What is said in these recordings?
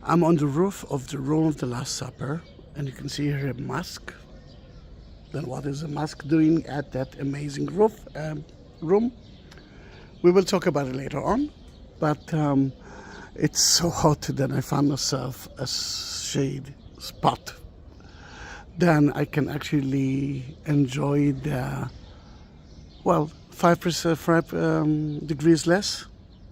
I'm on the roof of the room of the Last Supper, and you can see here a mask. Then what is a mask doing at that amazing room? We will talk about it later on, but it's so hot that I found myself a shade spot. Then I can actually enjoy the, well, 5 degrees less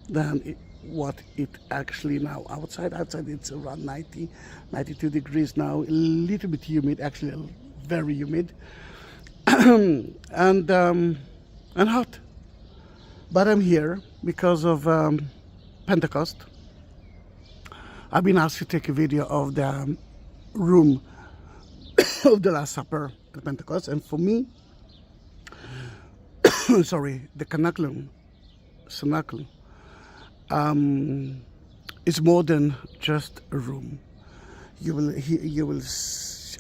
than what it actually now outside. Outside it's around 90, 92 degrees now, a little bit humid, actually very humid, and hot. But I'm here because of Pentecost. I've been asked to take a video of the room of the Last Supper at Pentecost, and for me, sorry, the Cenaculum, is more than just a room.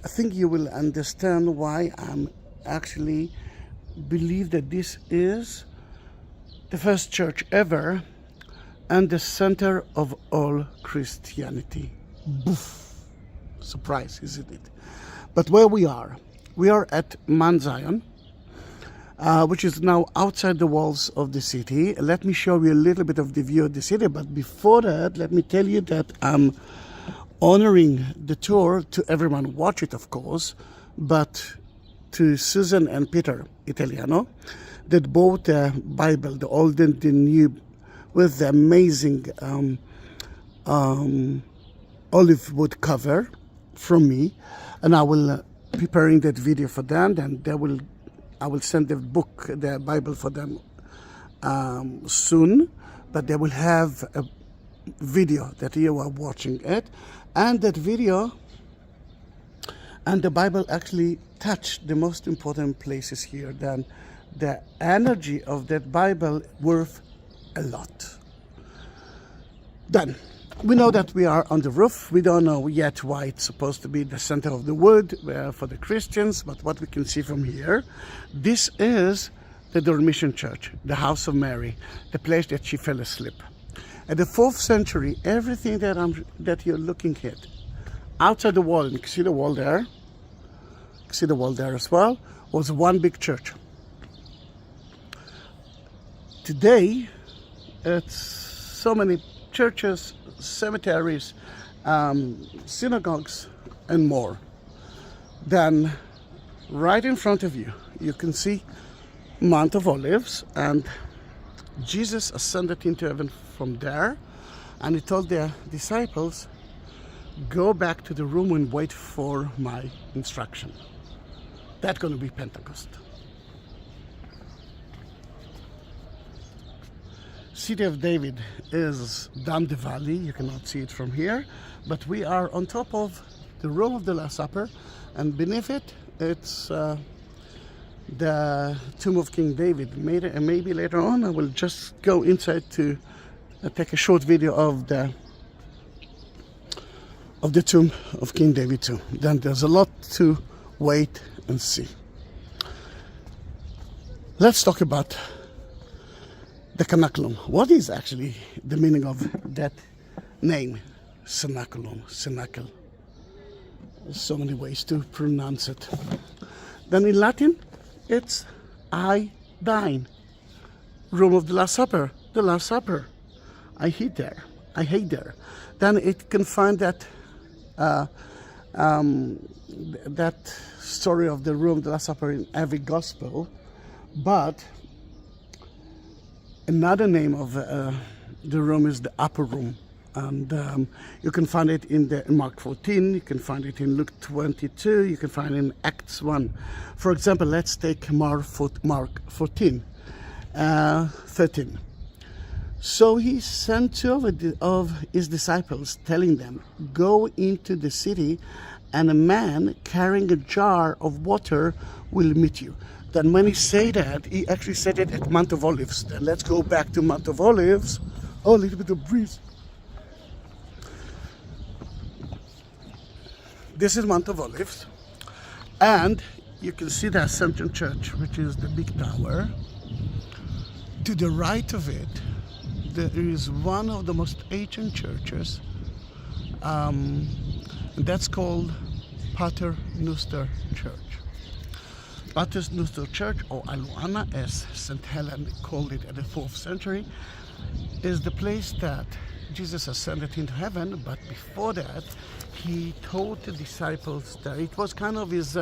I think you will understand why I'm actually believe that this is the first church ever and the center of all Christianity. Boof! Surprise, isn't it? But where we are at Mount Zion, which is now outside the walls of the city. Let me show you a little bit of the view of the city, but before that, let me tell you that I'm honoring the tour to everyone. Watch it, of course, but to Susan and Peter Italiano, that bought the Bible, the Old and the New, with the amazing olive wood cover from me, and I will preparing that video for them. And I will send the book, the Bible, for them soon, but they will have a video that you are watching it, and that video and the Bible actually touch the most important places here. Then the energy of that Bible worth a lot. Then we know that we are on the roof. We don't know yet why it's supposed to be the center of the wood for the Christians, but what we can see from here, this is the Dormition Church, the house of Mary, the place that she fell asleep. At the 4th century, everything that you're looking at, outside the wall, and you can see the wall there, you can see the wall there as well, was one big church. Today, it's so many churches, cemeteries, synagogues, and more. Then, right in front of you, you can see Mount of Olives, and Jesus ascended into heaven from there, and he told their disciples, go back to the room and wait for my instruction. That's going to be Pentecost. City of David is down the valley. You cannot see it from here, but we are on top of the room of the Last Supper, and beneath it, it's the tomb of King David. Maybe later on I will just go inside to take a short video of the tomb of King David too. Then there's a lot to wait and see. Let's talk about the Cenaculum. What is actually the meaning of that name? Cenaculum, Cenacle. There's so many ways to pronounce it. Then in Latin, it's I dine. Room of the Last Supper, the Last Supper. I hate there. Then it can find that that story of the room of the Last Supper in every gospel, but another name of the room is the upper room, and you can find it in Mark 14, you can find it in Luke 22, you can find it in Acts 1. For example, let's take Mark 14, 13. So he sent two of his disciples, telling them, go into the city, and a man carrying a jar of water will meet you. Then when he said that, he actually said it at Mount of Olives. Then let's go back to Mount of Olives. Oh, a little bit of breeze. This is Mount of Olives. And you can see the Assumption Church, which is the big tower. To the right of it, there is one of the most ancient churches And that's called Pater Noster Church. Pater Noster Church, or Aluana, as St. Helen called it in the 4th century, is the place that Jesus ascended into heaven, but before that, he told the disciples that it was kind of his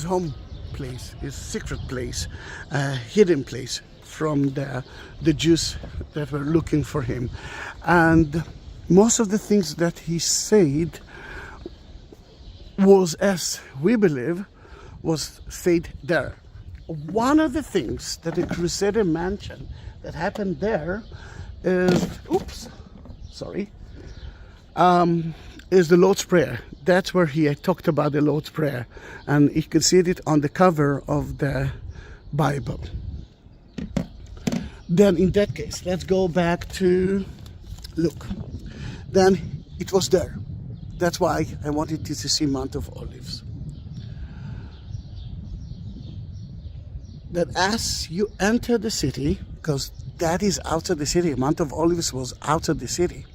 home place, his secret place, hidden place from the Jews that were looking for him. And most of the things that he said was, as we believe, was said there. One of the things that the Crusader mentioned that happened there is, is the Lord's Prayer. That's where he had talked about the Lord's Prayer, and you can see it on the cover of the Bible. Then in that case, let's go back to Luke. Then it was there. That's why I wanted you to see Mount of Olives. That as you enter the city, because that is outside the city, Mount of Olives was outside the city.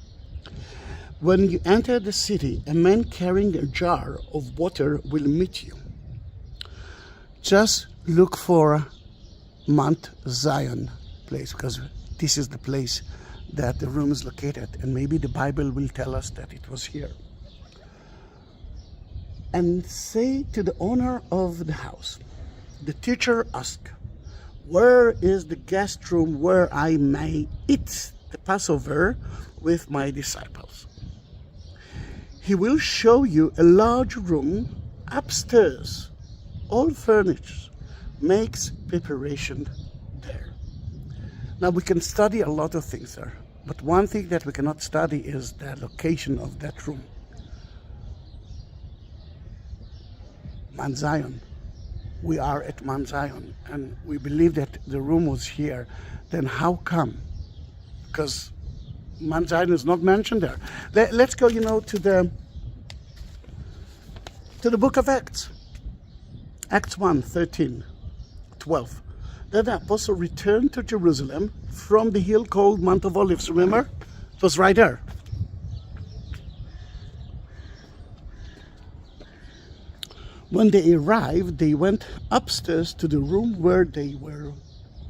When you enter the city, a man carrying a jar of water will meet you. Just look for Mount Zion place, because this is the place that the room is located, and maybe the Bible will tell us that it was here. And say to the owner of the house, the teacher asked, where is the guest room where I may eat the Passover with my disciples? He will show you a large room upstairs, all furnished, makes preparation there. Now we can study a lot of things there, but one thing that we cannot study is the location of that room. Mount Zion. We are at Mount Zion, and we believe that the room was here. Then how come? Because Mount Zion is not mentioned there. Let's go, to the book of Acts. Acts 1, 13, 12. Then the apostle returned to Jerusalem from the hill called Mount of Olives. Remember? It was right there. When they arrived, they went upstairs to the room where they were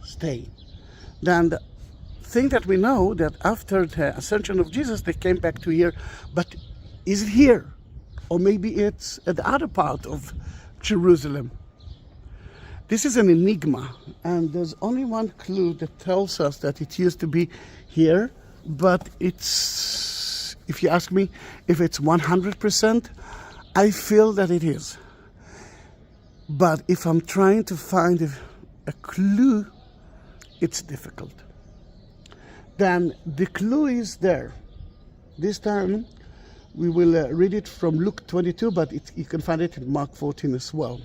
staying. Then the thing that we know, that after the ascension of Jesus, they came back to here. But is it here? Or maybe it's at the other part of Jerusalem. This is an enigma, and there's only one clue that tells us that it used to be here, but it's, if you ask me if it's 100%, I feel that it is. But if I'm trying to find a clue, it's difficult. Then the clue is there. This time we will read it from Luke 22, but you can find it in Mark 14 as well.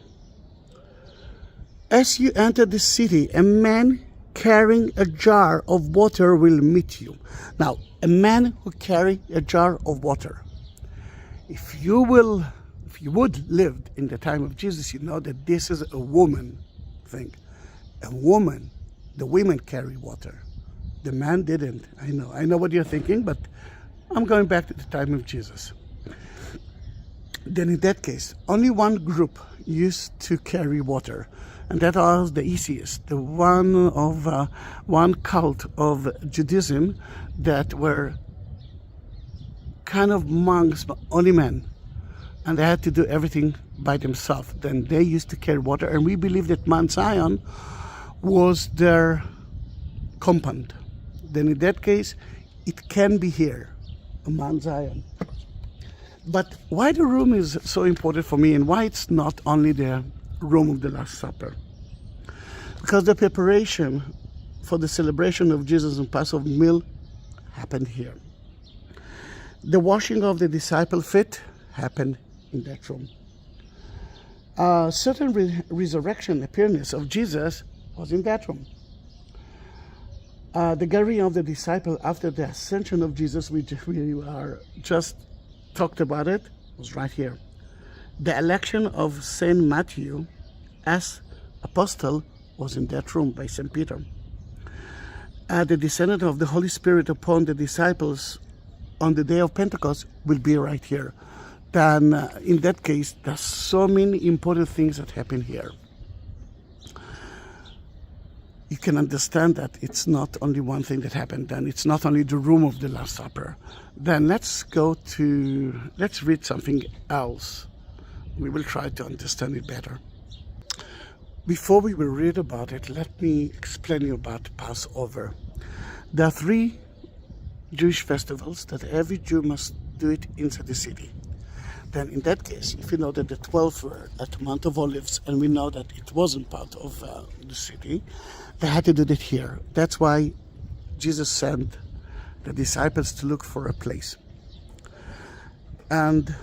As you enter the city, a man carrying a jar of water will meet you. Now, a man who carry a jar of water. If you would live in the time of Jesus, you know that this is a woman thing. A woman, the women carry water. The man didn't. I know what you're thinking, but I'm going back to the time of Jesus. Then in that case, only one group used to carry water, and that was the easiest, the one cult of Judaism that were kind of monks, but only men. And they had to do everything by themselves. Then they used to carry water, and we believe that Mount Zion was their compound. Then in that case, it can be here, Mount Zion. But why the room is so important for me, and why it's not only the room of the Last Supper? Because the preparation for the celebration of Jesus and Passover meal happened here. The washing of the disciples' feet happened in that room. Certain resurrection appearance of Jesus was in that room. The gathering of the disciples after the ascension of Jesus, we are just talked about it, was right here. The election of Saint Matthew as apostle was in that room by St. Peter. The descent of the Holy Spirit upon the disciples on the day of Pentecost will be right here. Then in that case, there's so many important things that happen here. You can understand that it's not only one thing that happened, then it's not only the room of the Last Supper. Then let's read something else. We will try to understand it better. Before we will read about it, let me explain you about Passover. There are 3 Jewish festivals that every Jew must do it inside the city. Then in that case, if you know that the 12 were at Mount of Olives, and we know that it wasn't part of the city, they had to do it here. That's why Jesus sent the disciples to look for a place. And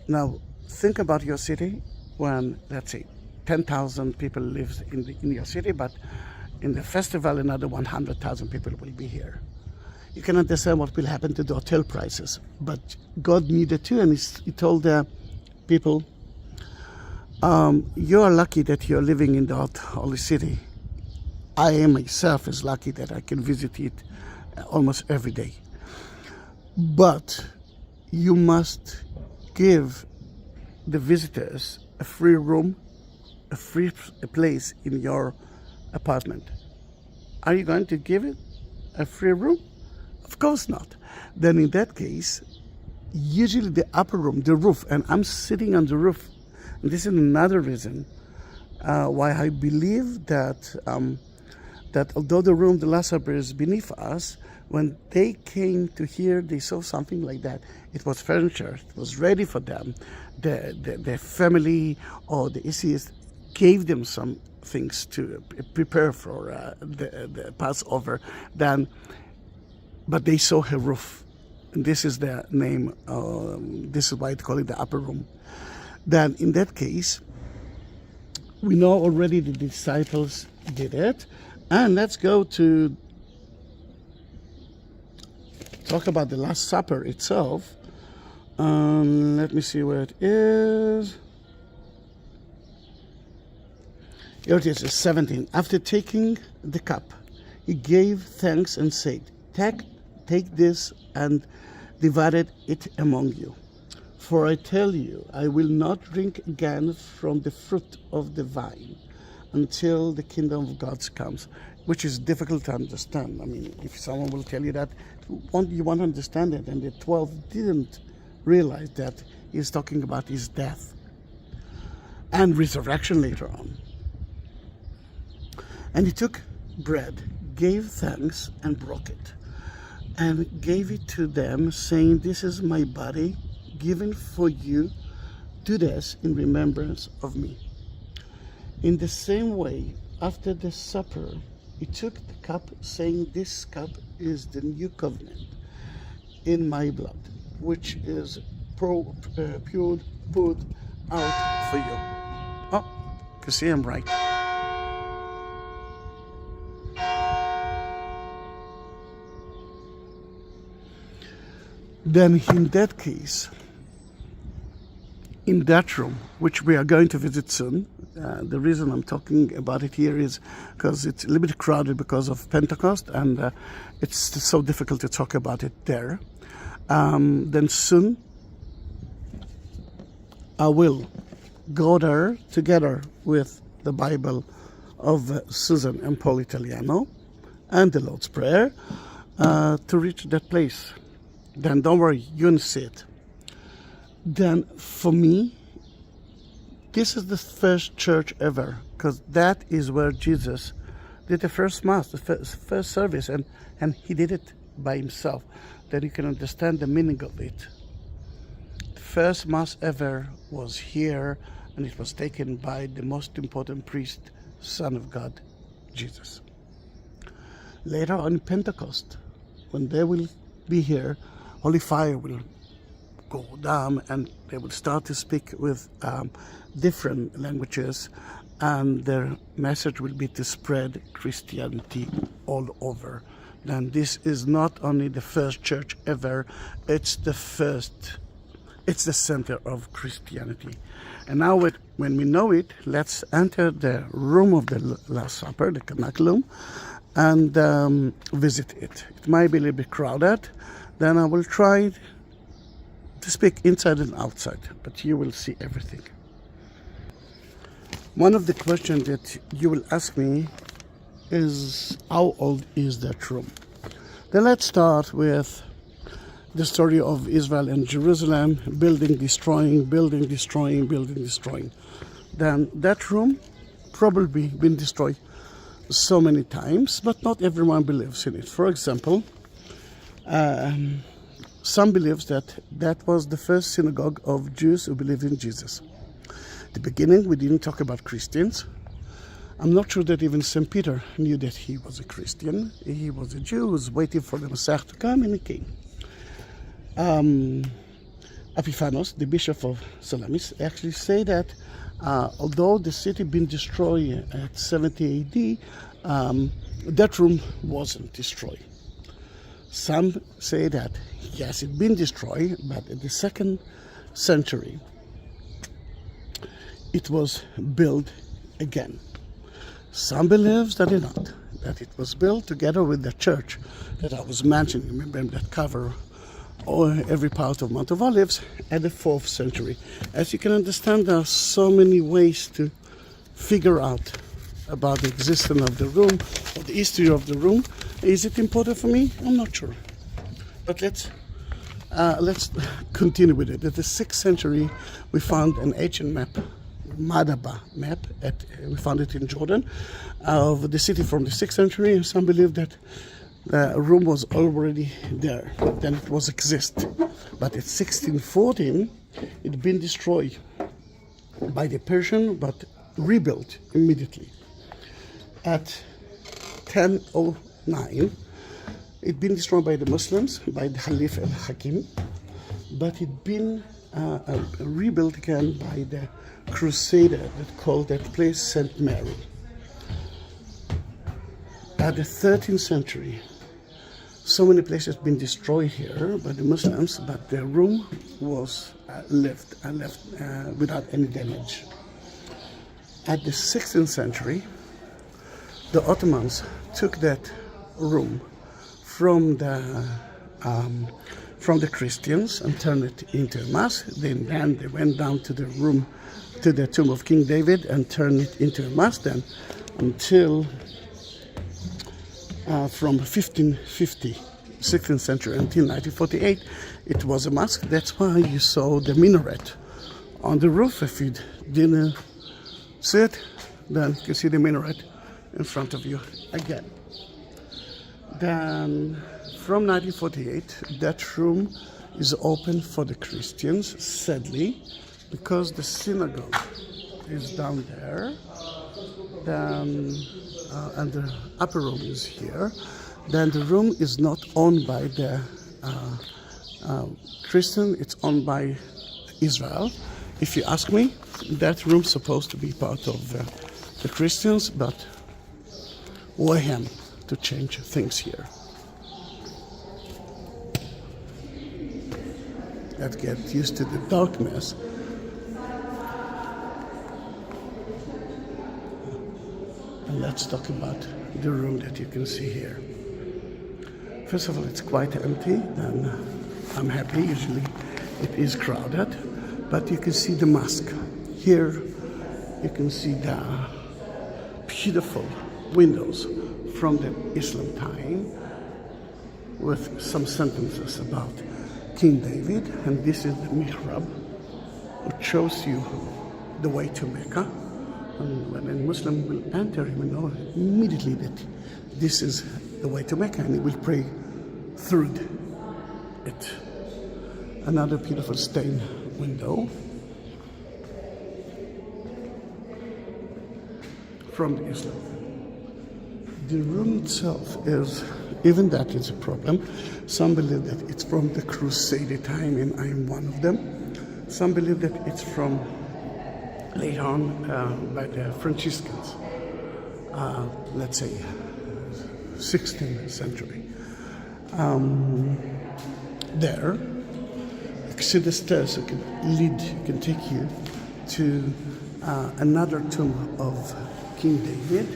now think about your city when, let's say, 10,000 people live in your city, but in the festival another 100,000 people will be here. You can understand what will happen to the hotel prices. But God knew that too, and he told the people, you are lucky that you're living in the holy city. I am myself is lucky that I can visit it almost every day. But you must give the visitors a free room, a place in your apartment. Are you going to give it a free room? Of course not. Then in that case, usually the upper room, the roof, and I'm sitting on the roof, and this is another reason why I believe that that although the room, the Last Supper, is beneath us, when they came to here, they saw something like that. It was furniture. It was ready for them. The family or the atheist gave them some things to prepare for the Passover. But they saw her roof. And this is the name. This is why they call it the upper room. Then in that case, we know already the disciples did it. And let's go to talk about the Last Supper itself. Let me see where it is. Here it is, 17. After taking the cup, he gave thanks and said, Take this and divided it among you. For I tell you, I will not drink again from the fruit of the vine until the kingdom of God comes, which is difficult to understand. I mean, if someone will tell you that, you won't understand it. And the 12 didn't realize that he's talking about his death and resurrection later on. And he took bread, gave thanks, and broke it, and gave it to them, saying, This is my body given for you. Do this in remembrance of me. In the same way, after the supper, he took the cup, saying, This cup is the new covenant in my blood, which is poured out for you. Oh, you see I'm right. Then in that case, in that room, which we are going to visit soon, the reason I'm talking about it here is because it's a little bit crowded because of Pentecost, and it's so difficult to talk about it there. Then soon I will go there together with the Bible of Susan and Paul Italiano and the Lord's Prayer to reach that place. Then don't worry, you're going to see it. Then for me, this is the first church ever, because that is where Jesus did the first Mass, the first service, and he did it by himself, that you can understand the meaning of it. The first Mass ever was here, and it was taken by the most important priest, Son of God, Jesus. Later on Pentecost, when they will be here, Holy Fire will go down, and they will start to speak with different languages, and their message will be to spread Christianity all over. And this is not only the first church ever, it's the center of Christianity. And now when we know it, let's enter the room of the Last Supper, the Cenaculum, and visit it. It might be a little bit crowded, then I will try to speak inside and outside, but you will see everything. One of the questions that you will ask me is, how old is that room? Then let's start with the story of Israel and Jerusalem, building, destroying, building, destroying, building, destroying. Then that room probably been destroyed so many times, but not everyone believes in it. For example, some believes that was the first synagogue of Jews who believed in Jesus. At the beginning, we didn't talk about Christians. I'm not sure that even St. Peter knew that he was a Christian. He was a Jew who was waiting for the Messiah to come, and he came. Epiphanos, the bishop of Salamis, actually say that although the city been destroyed at 70 AD, that room wasn't destroyed. Some say that yes, it been destroyed, but in the 2nd century it was built again. Some believes that it not, that it was built together with the church that I was mentioning. Remember that cover every part of Mount of Olives at the 4th century. As you can understand, there are so many ways to figure out about the existence of the room, or the history of the room. Is it important for me? I'm not sure. But let's continue with it. At the 6th century, we found an ancient map, Madaba map, we found it in Jordan, of the city from the 6th century. And some believe that the room was already there, then it was exist. But at 1614, it had been destroyed by the Persian, but rebuilt immediately. At 1009, it had been destroyed by the Muslims, by the Khalif al-Hakim, but it had been rebuilt again by the Crusader that called that place St. Mary. At the 13th century, so many places have been destroyed here by the Muslims, but the room was left without any damage. At the 16th century, the Ottomans took that room from the Christians and turned it into a mosque. Then they went down to the room, to the tomb of King David, and turned it into a mosque. Then until from 1550, 16th century until 1948, it was a mosque. That's why you saw the minaret on the roof. If you didn't see it, then you can see the minaret in front of you again. Then from 1948, that room is open for the Christians, sadly, because the synagogue is down there. Then and the upper room is here. Then the room is not owned by the Christian, it's owned by Israel. If you ask me, that room's supposed to be part of the Christians, but we have to change things here. Let's get used to the darkness. And let's talk about the room that you can see here. First of all, it's quite empty, then I'm happy. Usually it is crowded, but you can see the mosque. Here you can see the beautiful windows from the Islam time with some sentences about King David, and this is the mihrab, which shows you the way to Mecca. And when a Muslim will enter, he will know immediately that this is the way to Mecca, and he will pray through it. Another beautiful stained window from the Islam. The room itself is, even that is a problem. Some believe that it's from the Crusade time, and I am one of them. Some believe that it's from later on by the Franciscans, let's say 16th century. There, you can see the stairs that can take you to another tomb of King David.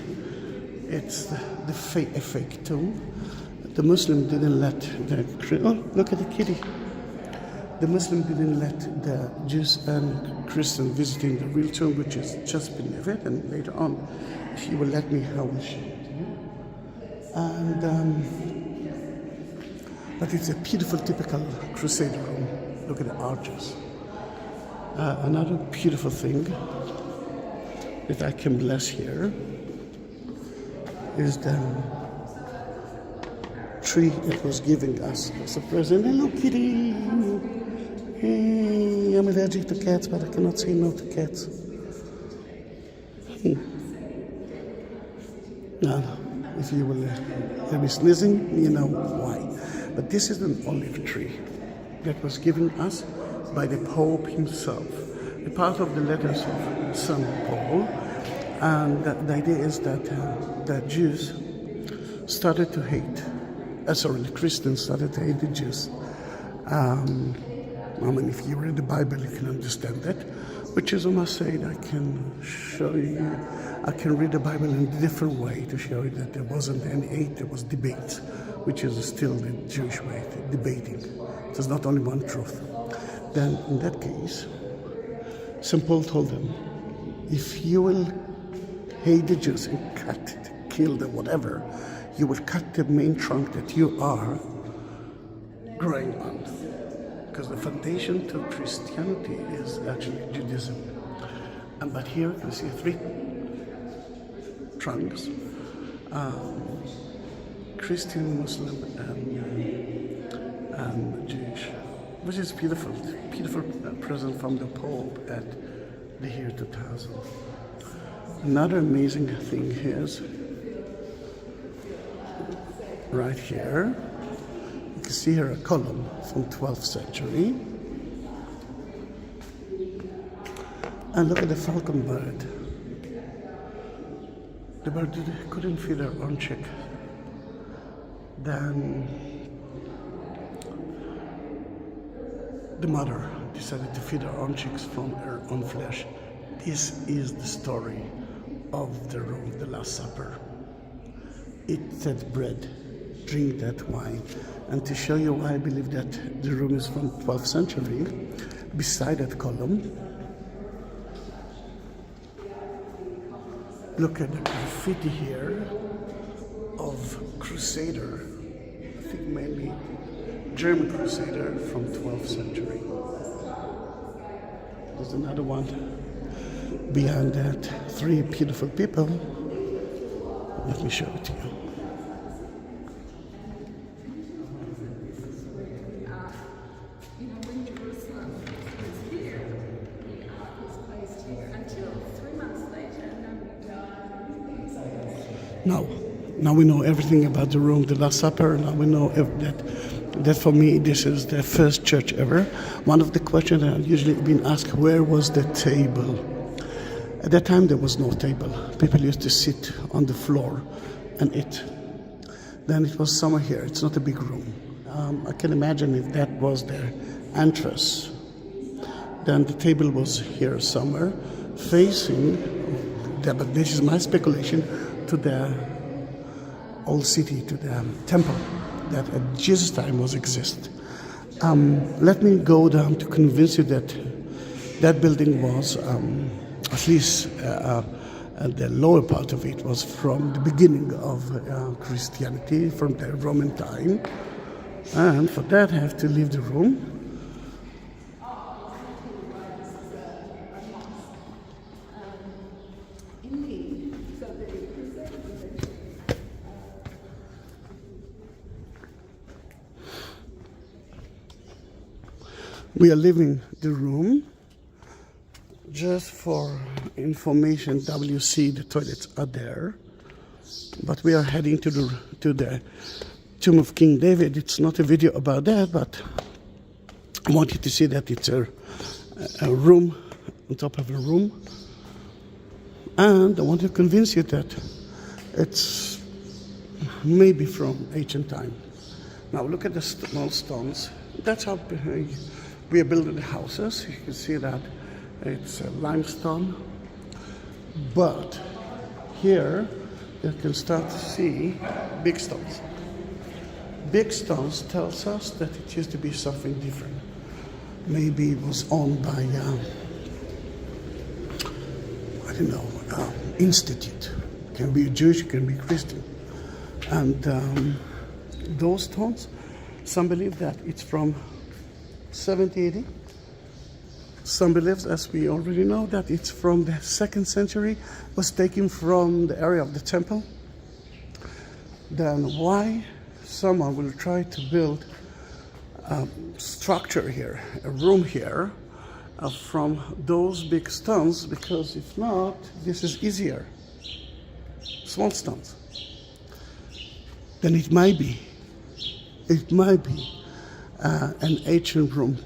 It's a fake tomb. The Muslim didn't let the oh, look at the kitty. The Muslim didn't let the Jews and Christians visiting the real tomb, which is just beneath it, and later on, if he will let me, I will show it to you. And but it's a beautiful, typical Crusader room. Look at the arches. Another beautiful thing that I can bless here is the tree that was giving us as a present. Hello, kitty. Hey, I'm allergic to cats, but I cannot say no to cats. Now, if you will hear me sneezing, you know why. But this is an olive tree that was given us by the Pope himself. A part of the letters of St. Paul. And the idea is that the Jews started to hate, the Christians started to hate the Jews. I mean, if you read the Bible, you can understand that. Which is, I must say, I can show you, I can read the Bible in a different way to show you that there wasn't any hate, there was debate, which is still the Jewish way, debating. There's not only one truth. Then, in that case, St. Paul told them, if you will hate the Jews and cut, kill them, whatever, you will cut the main trunk that you are growing on. Because the foundation to Christianity is actually Judaism. But here you see 3 trunks, Christian, Muslim, and Jewish, which is beautiful, beautiful present from the Pope at the year 2000. Another amazing thing is right here. You can see here a column from 12th century. And look at the falcon bird. The bird couldn't feed her own chick. Then the mother decided to feed her own chicks from her own flesh. This is the story of the room, the Last Supper. Eat that bread, drink that wine. And to show you why I believe that the room is from 12th century, beside that column, look at the graffiti here of Crusader, I think mainly German Crusader from 12th century. There's another one behind that, 3 beautiful people. Let me show it to you. Now we know everything about the room, the Last Supper. Now we know that for me, this is the first church ever. One of the questions that I've usually been asked, where was the table? At that time, there was no table. People used to sit on the floor and eat. Then it was somewhere here. It's not a big room. I can imagine if that was their entrance. Then the table was here somewhere, facing, but this is my speculation, to the old city, to the temple that at Jesus' time was exist. Let me go down to convince you that that building was, at least the lower part of it was from the beginning of Christianity, from the Roman time. And for that I have to leave the room. We are leaving the room. Just for information, WC, the toilets are there. But we are heading to the tomb of King David. It's not a video about that, but I want you to see that it's a room on top of a room. And I want to convince you that it's maybe from ancient time. Now look at the small stones. That's how we are building the houses. You can see that it's limestone. But here you can start to see big stones. big stones tells us that it used to be something different. Maybe it was owned by, I don't know, institute. It can be Jewish, it can be Christian. And those stones, some believe that it's from 70 AD. Some believe, as we already know, that it's from the 2nd century, was taken from the area of the temple. Then why someone will try to build a structure here, a room here, from those big stones? Because if not, this is easier. Small stones. Then it might be an ancient room.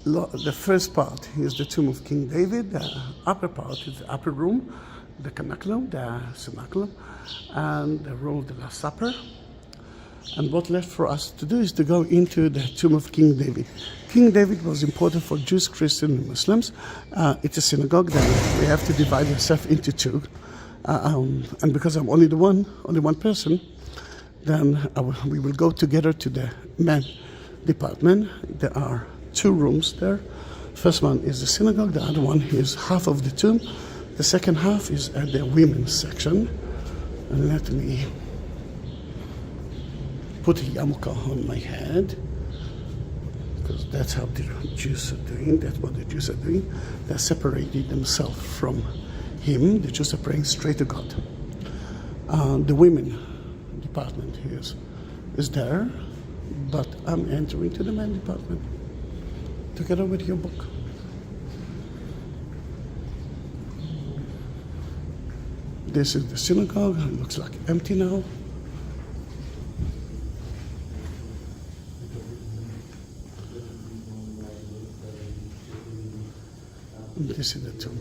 The first part is the tomb of King David. The upper part is the upper room, the Cenaculum, and the room of the Last Supper. And what left for us to do is to go into the tomb of King David. King David was important for Jews, Christians, and Muslims. It's a synagogue that we have to divide ourselves into two. And because I'm only one person, then we will go together to the men department. There are 2 rooms there. First one is the synagogue, the other one is half of the tomb. The second half is at the women's section. And let me put a yarmulke on my head, because that's how the Jews are doing. That's what the Jews are doing. They're separating themselves from Him. The Jews are praying straight to God. The women department is there, but I'm entering to the men department together with your book. This is the synagogue. It looks like empty now. And this is the tomb.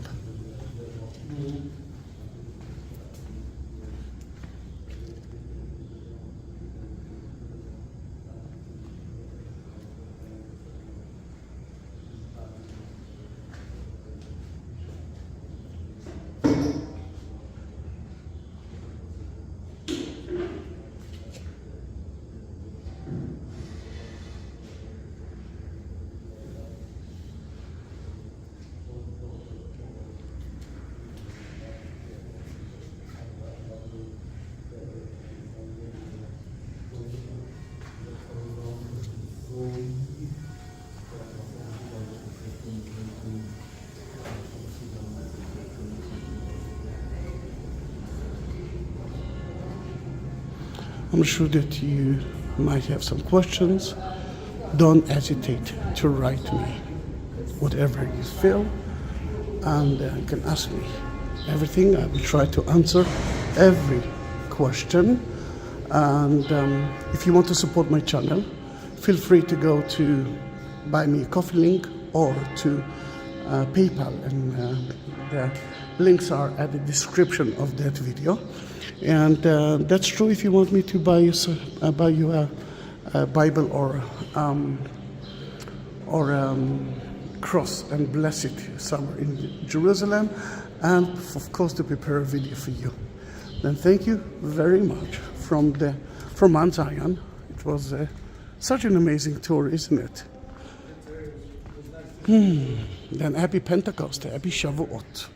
I'm sure that you might have some questions. Don't hesitate to write me whatever you feel, and you can ask me everything. I will try to answer every question. And if you want to support my channel, feel free to go to buy me a coffee link or to PayPal, and the links are at the description of that video. And that's true if you want me to buy you a Bible or cross and bless it somewhere in Jerusalem, and of course to prepare a video for you. Then thank you very much from Mount Zion. It was such an amazing tour, isn't it? Then happy Pentecost, happy Shavuot.